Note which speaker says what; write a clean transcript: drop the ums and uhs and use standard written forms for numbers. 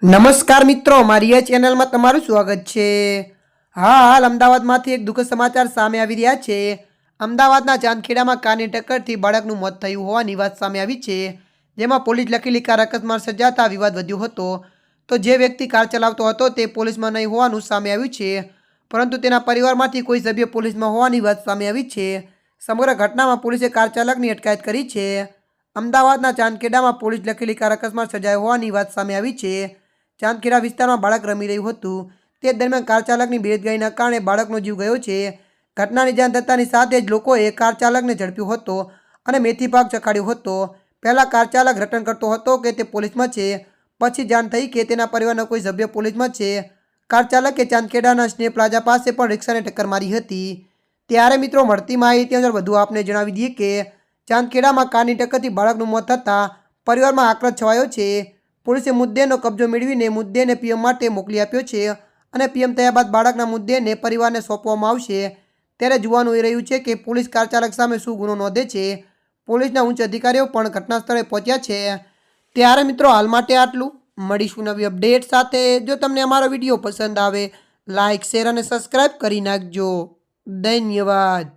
Speaker 1: નમસ્કાર મિત્રો, મારી આ ચેનલમાં તમારું સ્વાગત છે। હાલ અમદાવાદમાંથી એક દુઃખદ સમાચાર સામે આવી રહ્યા છે। અમદાવાદના ચાંદખેડામાં કારની ટક્કરથી બાળકનું મોત થયું હોવાની વાત સામે આવી છે, જેમાં પોલીસ લખેલી કાર અકસ્માત સર્જાતા વિવાદ વધ્યો હતો। તો જે વ્યક્તિ કાર ચલાવતો હતો તે પોલીસમાં નહીં હોવાનું સામે આવ્યું છે, પરંતુ તેના પરિવારમાંથી કોઈ સભ્ય પોલીસમાં હોવાની વાત સામે આવી છે। સમગ્ર ઘટનામાં પોલીસે કાર ચાલકની અટકાયત કરી છે। અમદાવાદના ચાંદખેડામાં પોલીસ લખેલી કાર અકસ્માત સર્જાયો હોવાની વાત સામે આવી છે। ચાંદખેડા વિસ્તારમાં બાળક રમી રહ્યું હતું, તે દરમિયાન કાર ચાલકની બેદરકારીના કારણે બાળકનો જીવ ગયો છે। ઘટનાની જાણ થતાની સાથે જ લોકોએ કાર ચાલકને ઝડપ્યો હતો અને મેથી પાક ચખાડ્યો હતો। પહેલા કાર ચાલક રટણ કરતો હતો કે તે પોલીસમાં છે, પછી જાણ થઈ કે તેના પરિવારના કોઈ સભ્ય પોલીસમાં છે। કાર ચાલકે ચાંદખેડાના સ્નેહ પ્લાઝા પાસે પણ રિક્ષાને ટક્કર મારી હતી। ત્યારે મિત્રો, મળતી માહિતી અનુસાર વધુ આપને જણાવી દઈએ કે ચાંદખેડામાં કારની ટક્કરથી બાળકનું મોત થતાં પરિવારમાં આક્રોશ છવાયો છે। પોલીસે મુદ્દેનો કબજો મેળવીને મુદ્દેને પીએમ માટે મોકલી આપ્યો છે અને પીએમ થયા બાદ બાળકના મુદ્દેને પરિવારને સોંપવામાં આવશે। ત્યારે જોવાનું એ રહ્યું છે કે પોલીસ કાર ચાલક સામે શું ગુનો નોંધે છે। પોલીસના ઉચ્ચ અધિકારીઓ પણ ઘટના સ્થળે પહોંચ્યા છે। ત્યારે મિત્રો, હાલ માટે આટલું। મળીશું નવી અપડેટ સાથે। જો તમને અમારો વિડીયો પસંદ આવે, લાઇક, શેર અને સબસ્ક્રાઈબ કરી નાખજો। ધન્યવાદ।